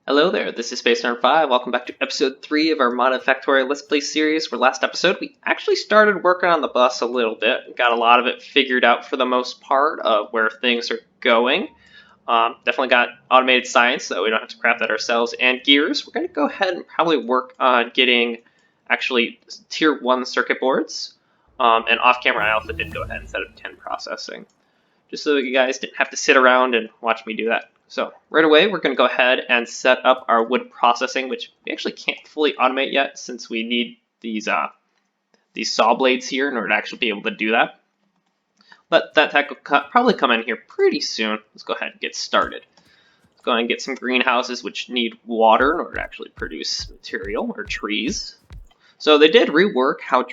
Hello there, this is Space5. Welcome back to episode 3 of our modded Factorio Let's Play series, where last episode we actually started working on the bus a little bit. Got a lot of it figured out for the most part of where things are going. Definitely got automated science, so we don't have to craft that ourselves, and gears. We're going to go ahead and probably work on getting actually tier 1 circuit boards. And off camera I also did go ahead and set up 10 processing, just so that you guys didn't have to sit around and watch me do that. So right away, we're going to go ahead and set up our wood processing, which we actually can't fully automate yet since we need these saw blades here in order to actually be able to do that. But that tech will probably come in here pretty soon. Let's go ahead and get started. Let's go ahead and get some greenhouses which need water in order to actually produce material or trees. So they did rework how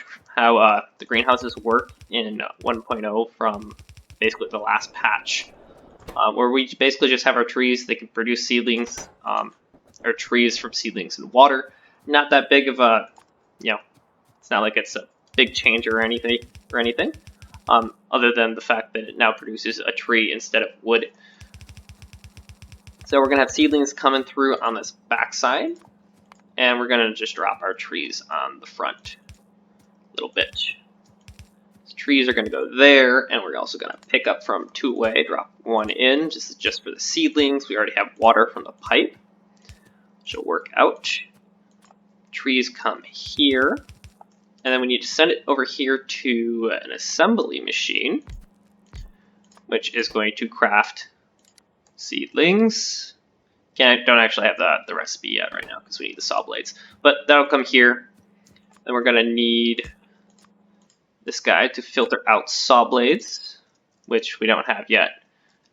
the greenhouses work in 1.0 from basically the last patch. Where we basically just have our trees. They can produce seedlings, or trees from seedlings and water. Not that big of a, it's not like it's a big change or anything, other than the fact that it now produces a tree instead of wood. So we're going to have seedlings coming through on this backside, and we're going to just drop our trees on the front a little bit. Trees are going to go there, and we're also going to pick up from 2 away, drop 1 in, just for the seedlings. We already have water from the pipe, which will work out. Trees come here, and then we need to send it over here to an assembly machine, which is going to craft seedlings. Don't actually have the recipe yet right now because we need the saw blades, but that'll come here. Then we're going to need this guy to filter out saw blades, which we don't have yet.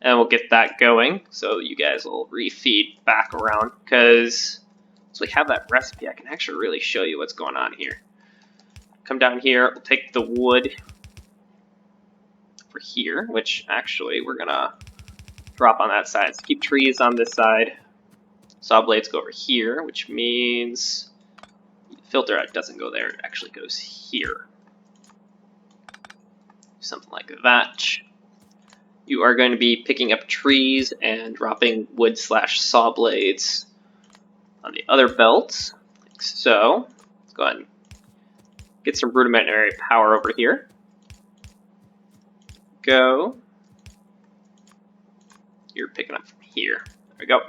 And we'll get that going, so you guys will refeed back around, because once we have that recipe, I can actually really show you what's going on here. Come down here, we'll take the wood for here, which actually we're gonna drop on that side. So keep trees on this side. Saw blades go over here, which means filter out doesn't go there, it actually goes here. Something like that. You are going to be picking up trees and dropping wood / saw blades on the other belt, like so. Let's go ahead and get some rudimentary power over here. Go. You're picking up from here. There we go.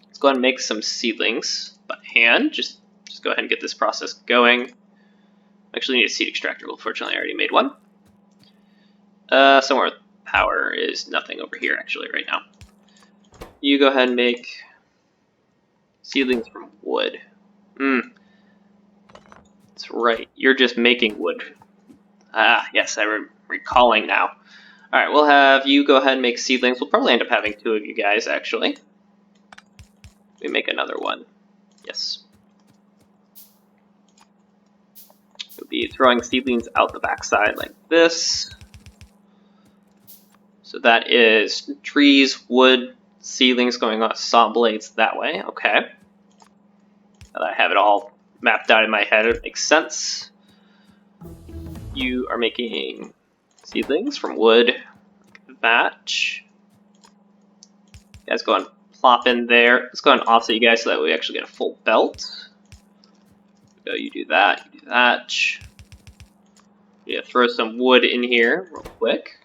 Let's go ahead and make some seedlings by hand. Just go ahead and get this process going. Actually need a seed extractor. Well, fortunately I already made one. Somewhere with power is nothing over here actually right now. You go ahead and make seedlings from wood. That's right, you're just making wood. Ah, yes, I'm recalling now. Alright, we'll have you go ahead and make seedlings. We'll probably end up having 2 of you guys actually. We make another one. Yes. We'll be throwing seedlings out the backside like this. So that is trees, wood, seedlings going on saw blades that way. Okay. Now that I have it all mapped out in my head, it makes sense. You are making seedlings from wood like that. You guys go and plop in there. Let's go and offset you guys so that we actually get a full belt. So you do that, you do that. Yeah, throw some wood in here real quick.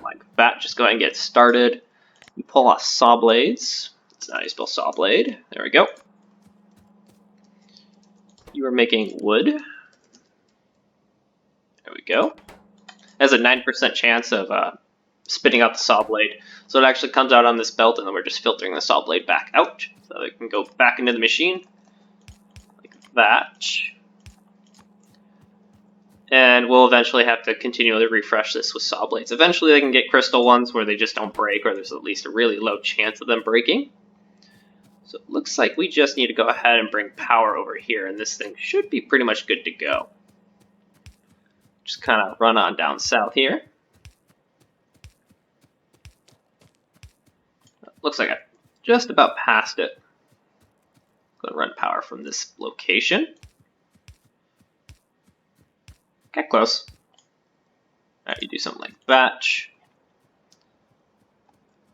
Like that, just go ahead and get started. You pull off saw blades. That's how you spell saw blade. There we go. You are making wood. There we go. It has a 9% chance of spitting out the saw blade. So it actually comes out on this belt, and then we're just filtering the saw blade back out. So it can go back into the machine. Like that. And we'll eventually have to continually refresh this with saw blades. Eventually they can get crystal ones where they just don't break, or there's at least a really low chance of them breaking. So it looks like we just need to go ahead and bring power over here, and this thing should be pretty much good to go. Just kind of run on down south here. Looks like I just about passed it. Go and run power from this location. Get close. Alright, you do something like that.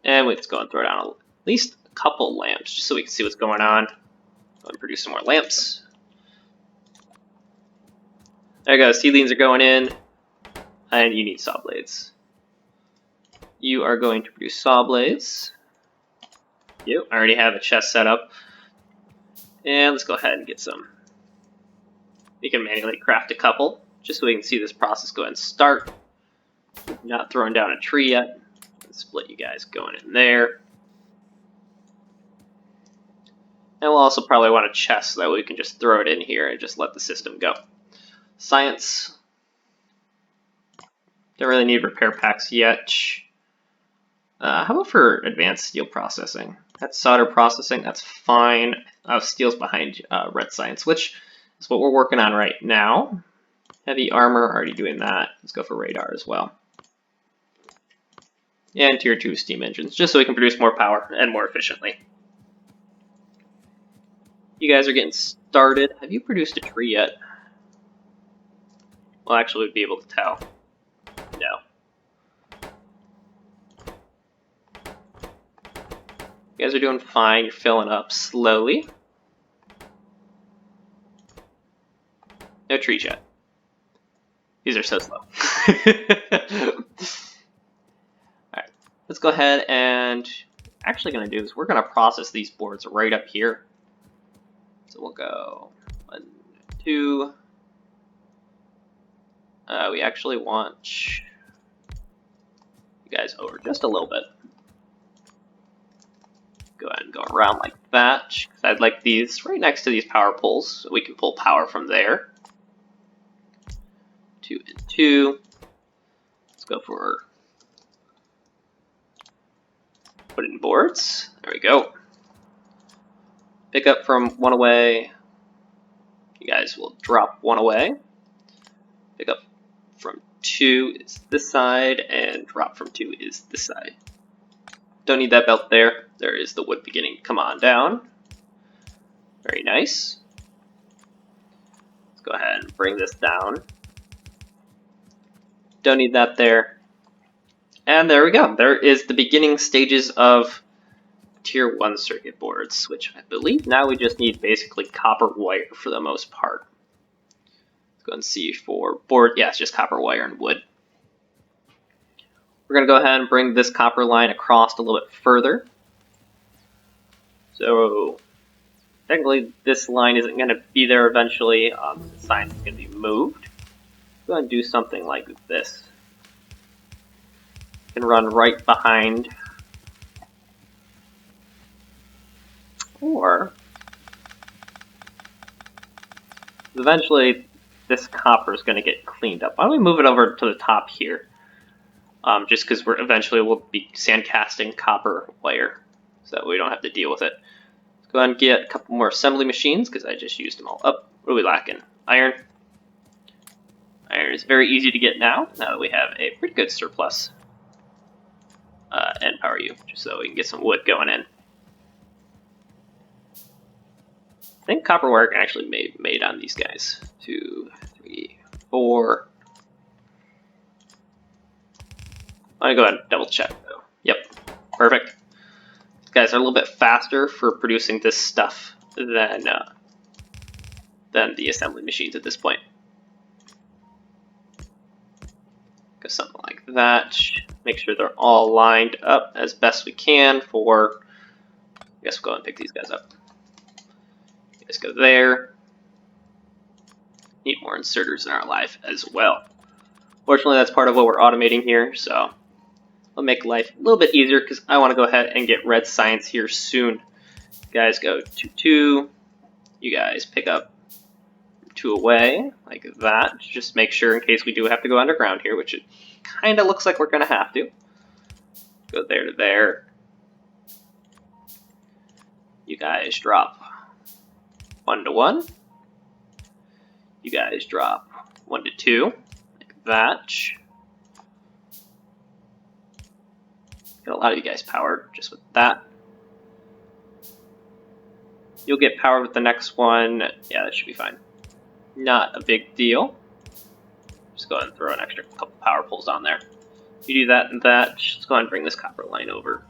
And let's go and throw down at least a couple lamps just so we can see what's going on. Go and produce some more lamps. There you go, seedlings are going in, and you need saw blades. You are going to produce saw blades. Yep, I already have a chest set up. And let's go ahead and get some. We can manually craft a couple, just so we can see this process go ahead and start. Not throwing down a tree yet. Let's split you guys going in there. And we'll also probably want a chest so that we can just throw it in here and just let the system go. Science. Don't really need repair packs yet. How about for advanced steel processing? That's solder processing, that's fine. Steel's behind red science, which is what we're working on right now. Heavy armor, already doing that. Let's go for radar as well. And tier 2 steam engines, just so we can produce more power and more efficiently. You guys are getting started. Have you produced a tree yet? Well, actually, we'd be able to tell. No. You guys are doing fine. You're filling up slowly. No trees yet. These are so slow. Alright, let's go ahead and actually going to do is we're going to process these boards right up here. So we'll go 1, 2. We actually want you guys over just a little bit. Go ahead and go around like that. 'Cause I'd like these right next to these power poles so we can pull power from there. 2 and 2. Let's go for wooden boards. There we go. Pick up from 1 away. You guys will drop 1 away. Pick up from 2 is this side, and drop from 2 is this side. Don't need that belt there. There is the wood beginning to come on down. Very nice. Let's go ahead and bring this down. Don't need that there. And there we go. There is the beginning stages of tier 1 circuit boards, which I believe now we just need basically copper wire for the most part. Let's go and see for board. Yeah, it's just copper wire and wood. We're going to go ahead and bring this copper line across a little bit further. So technically this line isn't going to be there eventually. The sign is going to be moved. Go ahead and do something like this. You can run right behind. Or eventually this copper is going to get cleaned up. Why don't we move it over to the top here? Just because we'll be sand casting copper wire, so that we don't have to deal with it. Let's go ahead and get a couple more assembly machines because I just used them all up. What are we lacking? Iron. Iron is very easy to get now that we have a pretty good surplus. And power U, just so we can get some wood going in. I think copper wire can actually made on these guys. 2, 3, 4. I'm gonna go ahead and double check though. Yep, perfect. These guys are a little bit faster for producing this stuff than the assembly machines at this point. Go something like that. Make sure they're all lined up as best we can for. I guess we'll go and pick these guys up. You guys go there. Need more inserters in our life as well. Fortunately, that's part of what we're automating here, so it'll make life a little bit easier because I want to go ahead and get red science here soon. You guys go 2, 2. You guys pick up 2 away, like that. Just make sure in case we do have to go underground here, which it kind of looks like we're going to have to. Go there to there. You guys drop 1 to 1. You guys drop 1 to 2, like that. Get a lot of you guys powered just with that. You'll get powered with the next one. Yeah, that should be fine. Not a big deal. Just go ahead and throw an extra couple power poles on there. You do that and that. Let's go ahead and bring this copper line over.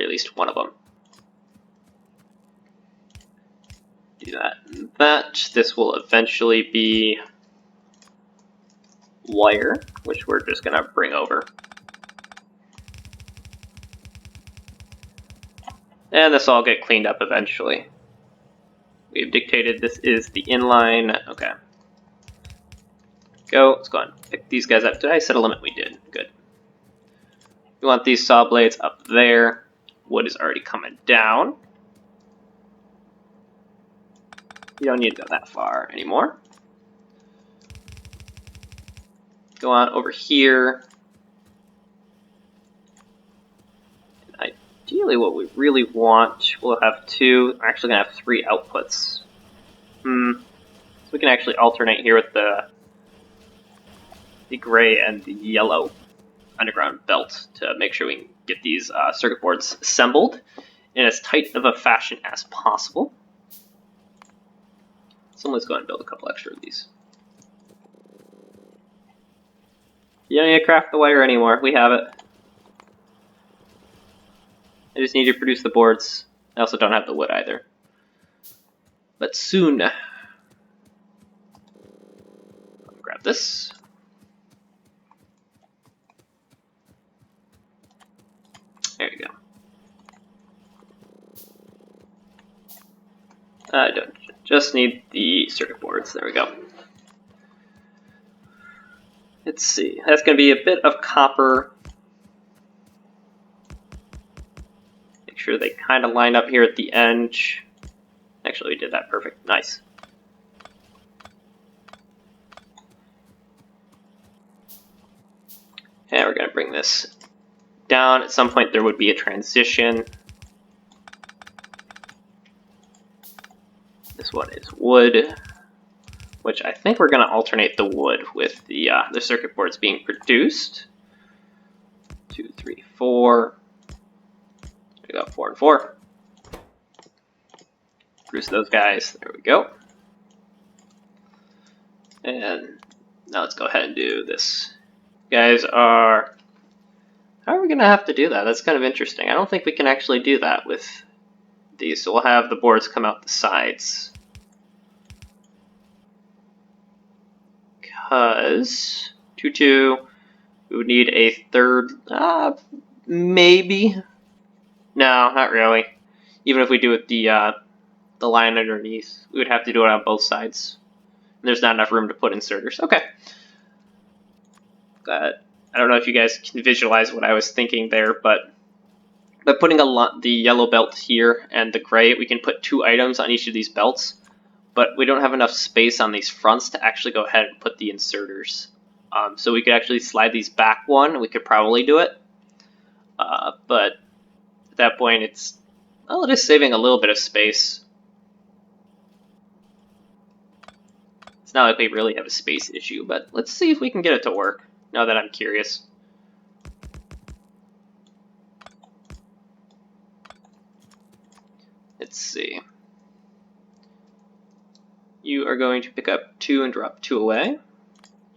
very least one of them. Do that and that. This will eventually be wire, which we're just going to bring over. And this will all get cleaned up eventually. We've dictated this is the inline. Okay. Go. Let's go and pick these guys up. Did I set a limit? We did. Good. We want these saw blades up there. Wood is already coming down. You don't need to go that far anymore. Go on over here. Ideally, what we really want, we'll have two. We're actually going to have three outputs. So we can actually alternate here with the gray and the yellow underground belt to make sure we can get these circuit boards assembled in as tight of a fashion as possible. So let's go ahead and build a couple extra of these. You don't need to craft the wire anymore. We have it. I just need to produce the boards. I also don't have the wood either. But soon. Grab this. There you go. I don't just need the circuit boards. There we go. Let's see. That's going to be a bit of copper. Make sure they kind of line up here at the edge. Actually, we did that perfect. Nice. And we're going to bring this down. At some point, there would be a transition. This one is wood, which I think we're going to alternate the wood with the circuit boards being produced. 2, 3, 4. We got 4 and 4. Produce those guys. There we go. And now let's go ahead and do this. You guys are... How are we going to have to do that? That's kind of interesting. I don't think we can actually do that with these. So we'll have the boards come out the sides. Because 2, 2, we would need a third, maybe. No, not really. Even if we do it the line underneath, we would have to do it on both sides. And there's not enough room to put inserters. Okay. I don't know if you guys can visualize what I was thinking there, but by putting the yellow belt here and the gray, we can put 2 items on each of these belts. But we don't have enough space on these fronts to actually go ahead and put the inserters. So we could actually slide these back one. We could probably do it. But at that point, it is saving a little bit of space. It's not like we really have a space issue, but let's see if we can get it to work, now that I'm curious. Let's see. You are going to pick up 2 and drop 2 away.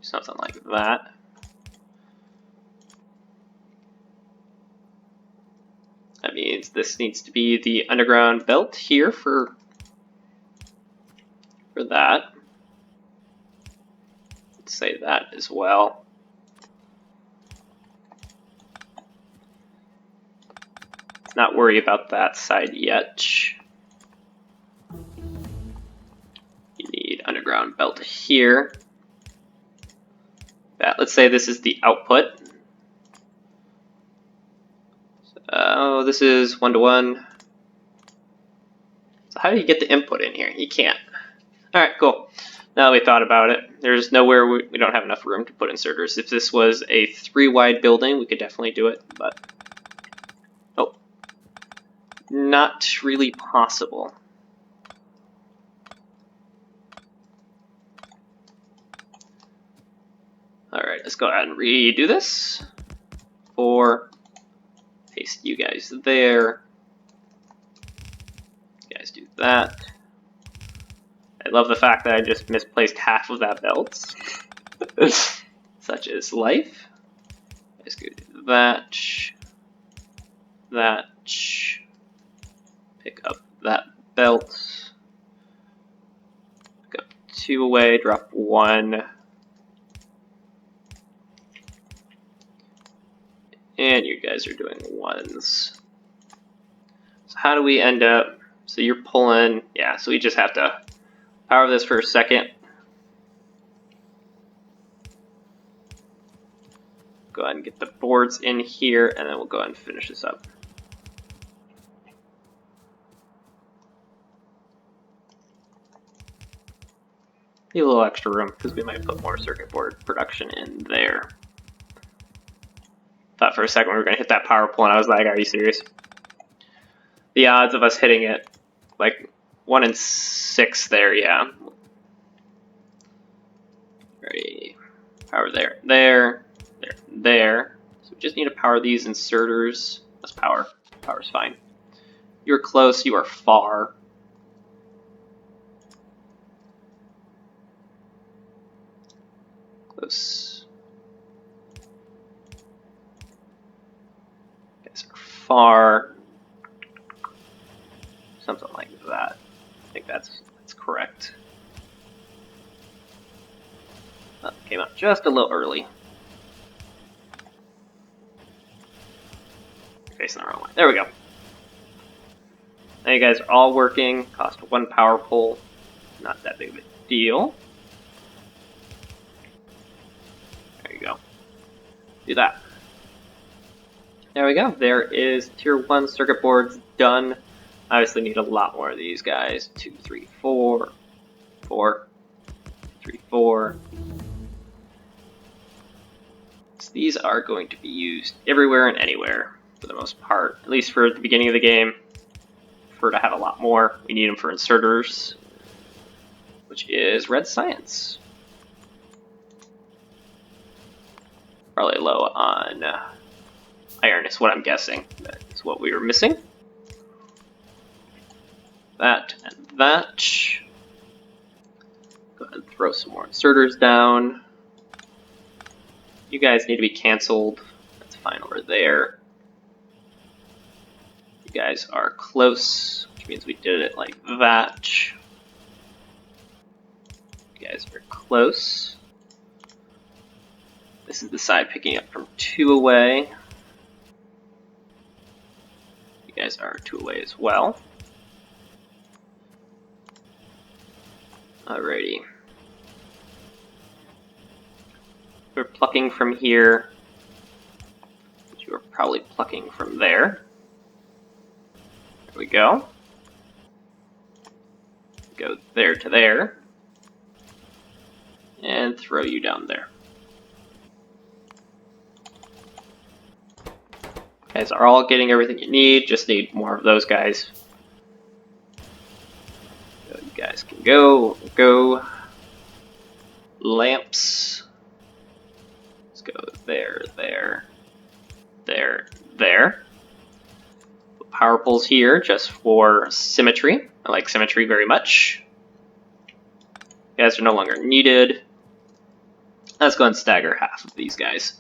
Something like that. That means this needs to be the underground belt here for that. Let's say that as well. Let's not worry about that side yet. Underground belt here. Let's say this is the output. So this is 1 to 1. So how do you get the input in here? You can't. All right, cool. Now we thought about it. There's nowhere we don't have enough room to put inserters. If this was a 3-wide building, we could definitely do it, but not really possible. Alright, let's go ahead and redo this. 4. Paste you guys there. You guys do that. I love the fact that I just misplaced half of that belt. Such is life. Let's go do that. That. Thatch. Pick up that belt. Pick up 2 away, drop 1. And you guys are doing 1s. So how do we end up? So you're pulling, yeah, so we just have to power this for a second. Go ahead and get the boards in here, and then we'll go ahead and finish this up. Need a little extra room because we might put more circuit board production in there. Thought for a second we were going to hit that power pole, and I was like, are you serious? The odds of us hitting it, like 1 in 6 there, yeah. Ready. Power there, there, there, there. So we just need to power these inserters. Let's power. Power's fine. You're close, you are far. Close. You guys are far. Something like that. I think that's correct. Oh, came out just a little early. Facing the wrong way. There we go. Now you guys are all working. Cost 1 power pole. Not that big of a deal. There you go. Do that. There we go. There is tier 1 circuit boards done. Obviously need a lot more of these guys. 2, 3, 4. 4. 3, 4. So these are going to be used everywhere and anywhere for the most part. At least for the beginning of the game. For to have a lot more. We need them for inserters, which is red science. Probably low on iron is what I'm guessing. That is what we were missing. That and that. Go ahead and throw some more inserters down. You guys need to be canceled. That's fine over there. You guys are close, which means we did it like that. You guys are close. This is the side picking up from 2 away. You guys are 2 away as well. Alrighty. We're plucking from here. You are probably plucking from there. There we go. Go there to there. And throw you down there. You guys are all getting everything you need. Just need more of those guys. So you guys can go. Lamps. Let's go there, there, there, there. Power poles here just for symmetry. I like symmetry very much. You guys are no longer needed. Let's go and stagger half of these guys.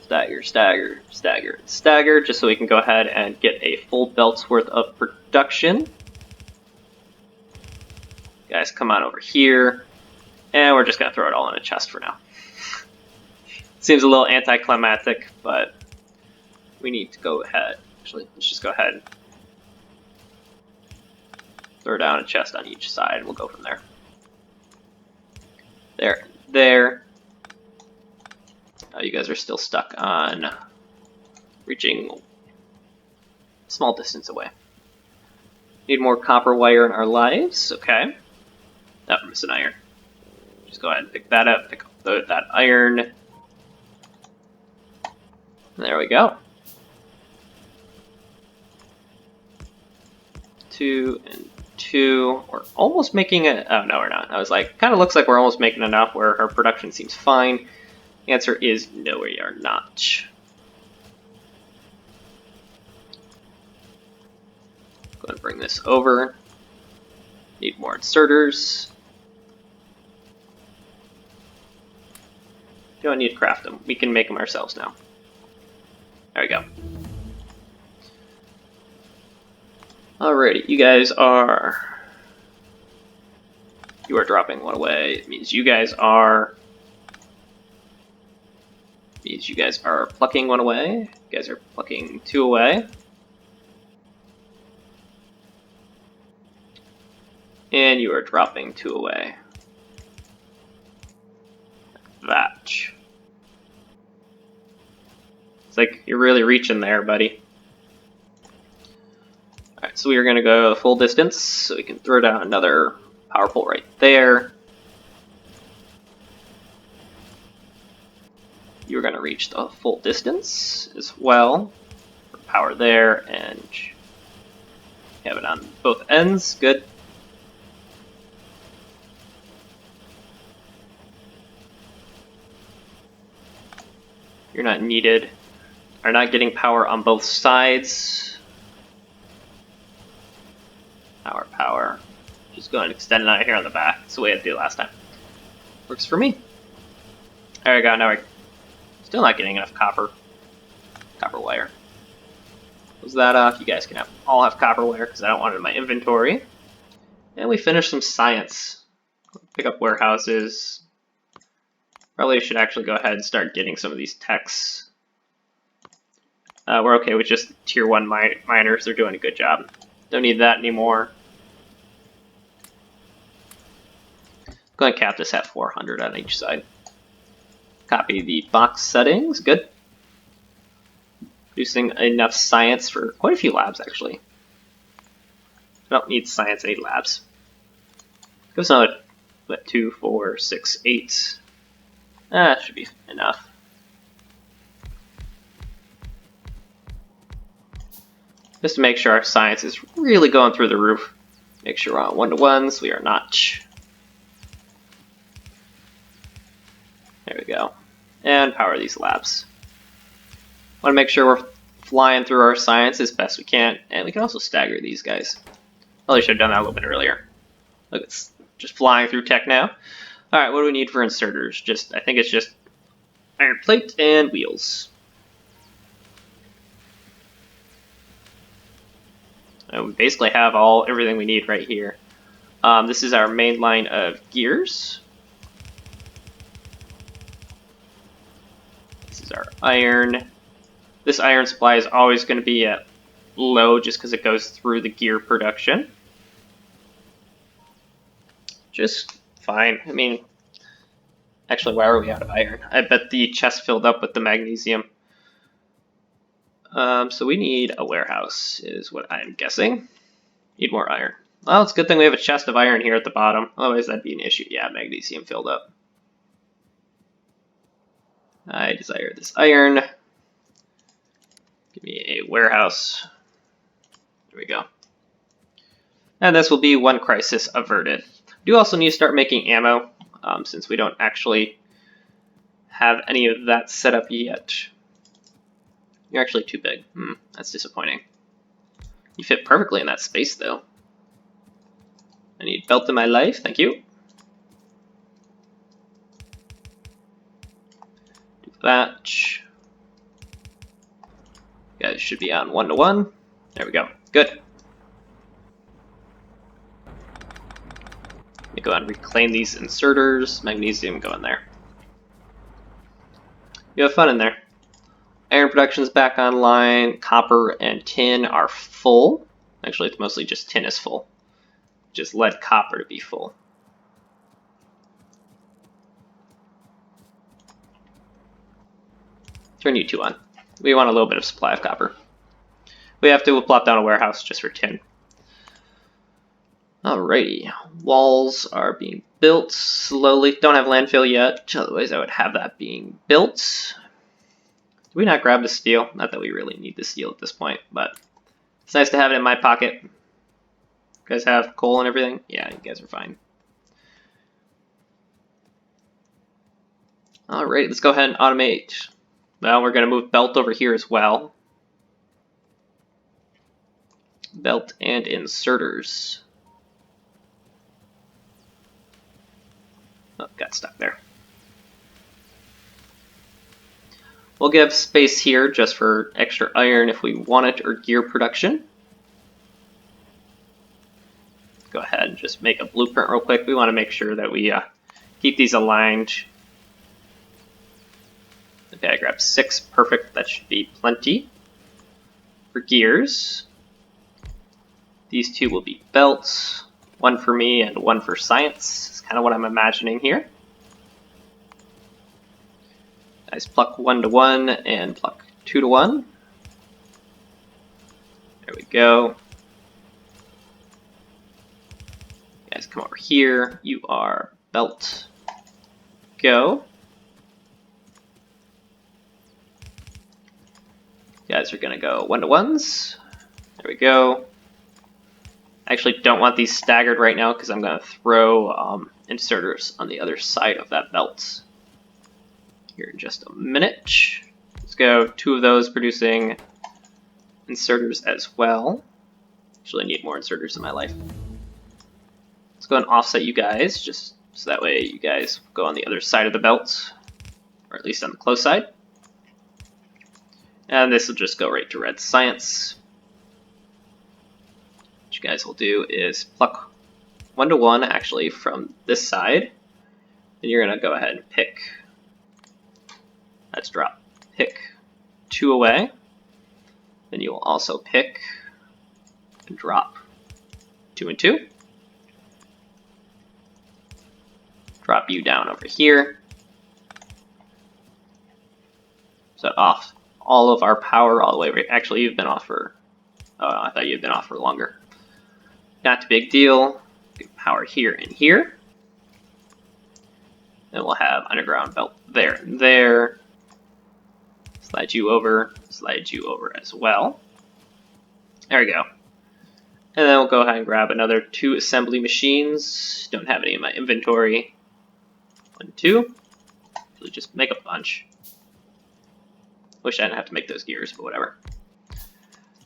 Stagger, stagger, stagger, stagger, just so we can go ahead and get a full belt's worth of production. You guys come on over here, and we're just going to throw it all in a chest for now. Seems a little anticlimactic, but we need to go ahead. Actually, let's just go ahead and throw down a chest on each side, and we'll go from there. There, there. Oh, you guys are still stuck on reaching a small distance away. Need more copper wire in our lives. Okay. Oh, we're missing iron. Just go ahead and pick that up. Pick up that iron. There we go. 2 and 2. We're almost making it. Oh, no, we're not. I was like, kind of looks like we're almost making enough where our production seems fine. The answer is no, we are not. Go ahead and bring this over. Need more inserters. Don't need to craft them. We can make them ourselves now. There we go. Alrighty, you are dropping one away. It means you guys are plucking one away. You guys are plucking 2 away. And you are dropping 2 away. That. It's like you're really reaching there, buddy. Alright, so we are going to go the full distance, so we can throw down another power pole right there. You're going to reach the full distance as well. Power there, and have it on both ends. Good. You're not needed. Are not getting power on both sides. Power. Just go and extend it out here on the back. That's the way I did last time. Works for me. There we go. Now we're still not getting enough copper wire. Close that off. You guys can all have copper wire because I don't want it in my inventory. And we finished some science. Pick up warehouses. Probably should actually go ahead and start getting some of these techs. We're okay with just tier 1 miners. They're doing a good job. Don't need that anymore. Go ahead and cap this at 400 on each side. Copy the box settings. Good. Producing enough science for quite a few labs, actually. I don't need science, I need labs. Give us another 2, 4, 6, 8. That should be enough. Just to make sure our science is really going through the roof. Make sure we're on 1-to-1s. We are not. There we go. And power these labs. Want to make sure we're flying through our science as best we can. And we can also stagger these guys. Probably should have done that a little bit earlier. Look, it's just flying through tech now. Alright, what do we need for inserters? I think it's just iron plate and wheels. We basically have everything we need right here. This is our main line of gears. This is our iron. This iron supply is always going to be at low just because it goes through the gear production. Just fine. I mean, actually, why are we out of iron? I bet the chest filled up with the magnesium. So we need a warehouse, is what I'm guessing. Need more iron. Well, it's a good thing we have a chest of iron here at the bottom. Otherwise, that'd be an issue. Yeah, magnesium filled up. I desire this iron. Give me a warehouse. There we go. And this will be 1 crisis averted. We do also need to start making ammo, since we don't actually have any of that set up yet. You're actually too big. That's disappointing. You fit perfectly in that space, though. I need belt in my life. Thank you. Do that. You guys should be on 1-to-1. There we go. Good. Let me go ahead and reclaim these inserters. Magnesium, go in there. You have fun in there. Iron production's back online. Copper and tin are full. Actually, it's mostly just tin is full. Just lead copper to be full. Turn you 2 on. We want a little bit of supply of copper. We have to plop down a warehouse just for tin. Alrighty. Walls are being built slowly. Don't have landfill yet, otherwise I would have that being built. Did we not grab the steel? Not that we really need the steel at this point, but it's nice to have it in my pocket. You guys have coal and everything? Yeah, you guys are fine. Alright, let's go ahead and automate. Well, we're going to move belt over here as well. Belt and inserters. Oh, got stuck there. We'll give space here just for extra iron if we want it, or gear production. Go ahead and just make a blueprint real quick. We want to make sure that we keep these aligned. Okay, I grabbed 6. Perfect. That should be plenty. For gears, these 2 will be belts. 1 for me and 1 for science. That's kind of what I'm imagining here. Guys, pluck 1 to 1 and pluck 2 to 1. There we go. Guys, come over here. You are belt. Go. You guys are gonna go 1 to 1s. There we go. I actually don't want these staggered right now because I'm gonna throw inserters on the other side of that belt here in just a minute. Let's go 2 of those producing inserters as well. Actually, I need more inserters in my life. Let's go and offset you guys, just so that way you guys go on the other side of the belt, or at least on the close side. And this will just go right to red science. What you guys will do is pluck 1 to 1 actually from this side. And you're gonna go ahead and pick, let's drop, pick 2 away. Then you will also pick and drop 2 and 2. Drop you down over here. So off all of our power all the way right. Actually, you've been off for, oh, I thought you'd been off for longer. Not a big deal. Get power here and here. Then we'll have underground belt there and there. Slide you over as well. There we go. And then we'll go ahead and grab another 2 assembly machines. Don't have any in my inventory. 1, 2. So just make a bunch. Wish I didn't have to make those gears, but whatever.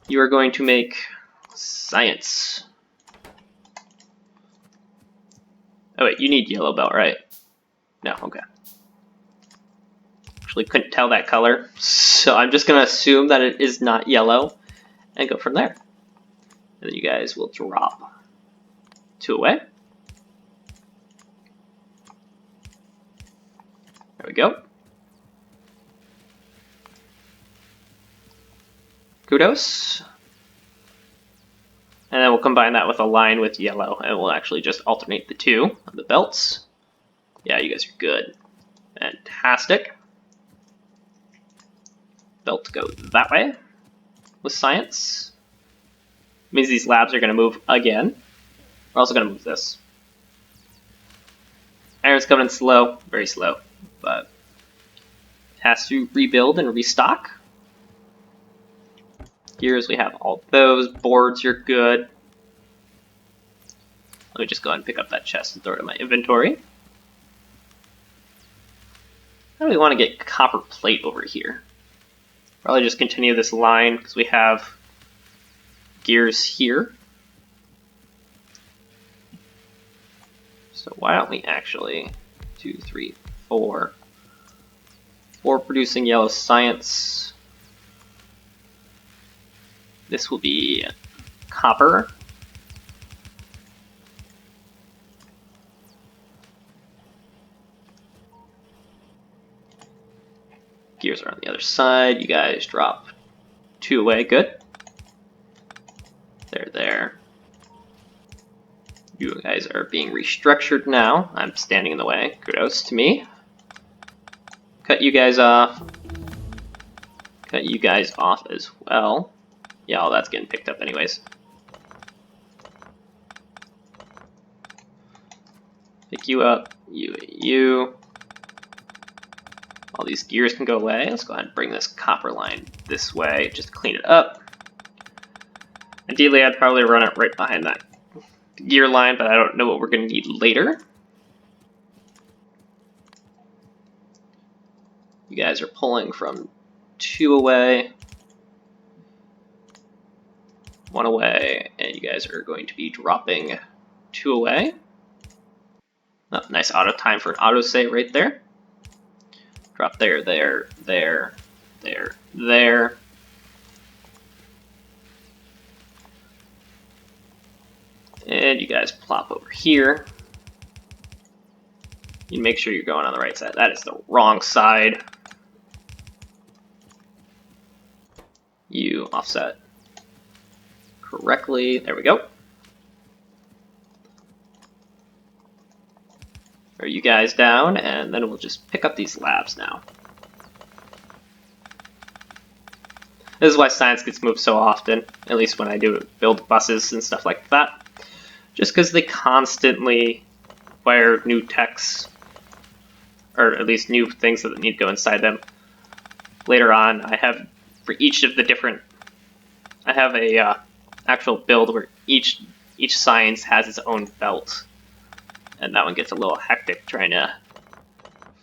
You are going to make science. Oh wait, you need yellow belt, right? No, okay. Actually couldn't tell that color, so I'm just gonna assume that it is not yellow and go from there. And then you guys will drop 2 away. There we go. Kudos. And then we'll combine that with a line with yellow, and we'll actually just alternate the 2 on the belts. Yeah, you guys are good. Fantastic. Belt go that way with science. It means these labs are going to move again. We're also going to move this. Iron's coming in slow, very slow, but it has to rebuild and restock. Gears, we have all those. Boards, you're good. Let me just go ahead and pick up that chest and throw it in my inventory. How do we want to get copper plate over here? Probably just continue this line because we have gears here. So why don't we actually 2, 3, 4. 4 producing yellow science. This will be copper. Gears are on the other side. You guys drop 2 away. Good. There. You guys are being restructured now. I'm standing in the way. Kudos to me. Cut you guys off. Cut you guys off as well. Yeah, all that's getting picked up anyways. Pick you up. You. All these gears can go away. Let's go ahead and bring this copper line this way just to clean it up. Ideally, I'd probably run it right behind that gear line, but I don't know what we're going to need later. You guys are pulling from 2 away, 1 away, and you guys are going to be dropping 2 away. Oh, nice auto time for an auto save right there. Drop there. there. And you guys plop over here. You make sure you're going on the right side. That is the wrong side. You offset correctly. There we go. Throw you guys down, and then we'll just pick up these labs now. This is why science gets moved so often, at least when I do build buses and stuff like that. Just because they constantly require new techs, or at least new things that need to go inside them. Later on, I have for each of the different, I have a actual build where each science has its own belt, and that one gets a little hectic trying to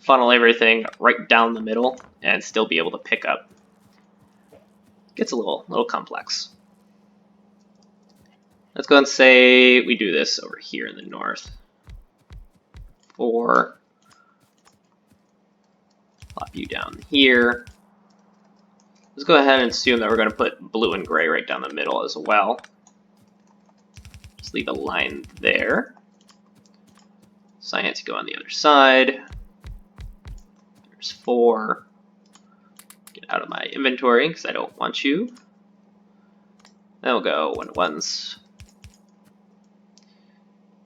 funnel everything right down the middle and still be able to pick up. Gets a little complex. Let's go and say we do this over here in the north. 4. Plop you down here. Let's go ahead and assume that we're going to put blue and gray right down the middle as well. Just leave a line there. Science go on the other side. There's 4. Get out of my inventory because I don't want you. Then we'll go 1 to 1s.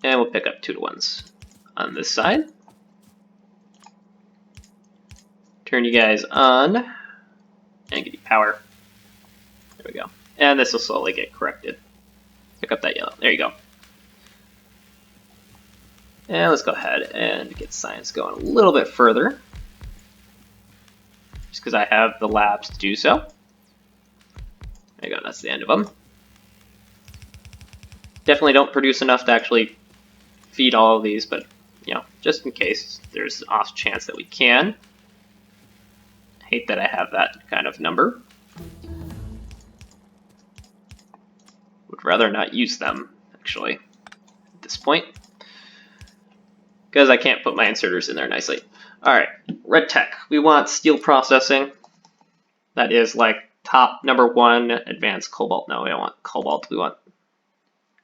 And we'll pick up 2 to 1s on this side. Turn you guys on and give you power. There we go. And this will slowly get corrected. Pick up that yellow. There you go. And let's go ahead and get science going a little bit further. Just because I have the labs to do so. There you go. That's the end of them. Definitely don't produce enough to actually feed all of these, but you know, just in case there's an off chance that we can. I hate that I have that kind of number. Would rather not use them, actually, at this point. Because I can't put my inserters in there nicely. Alright, red tech. We want steel processing. That is like top number 1, advanced cobalt. No, we don't want cobalt. We want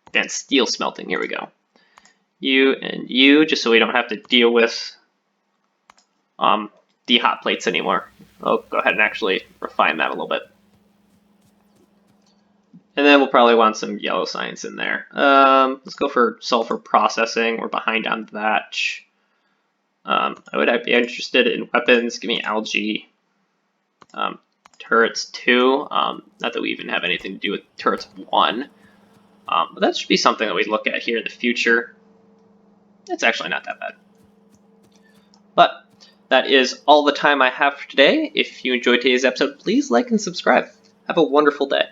advanced steel smelting. Here we go. You and you, just so we don't have to deal with the hot plates anymore. I'll go ahead and actually refine that a little bit. And then we'll probably want some yellow science in there. Let's go for sulfur processing. We're behind on that. I would be interested in weapons. Give me algae. Turrets 2. Not that we even have anything to do with turrets 1. But that should be something that we look at here in the future. It's actually not that bad. But that is all the time I have for today. If you enjoyed today's episode, please like and subscribe. Have a wonderful day.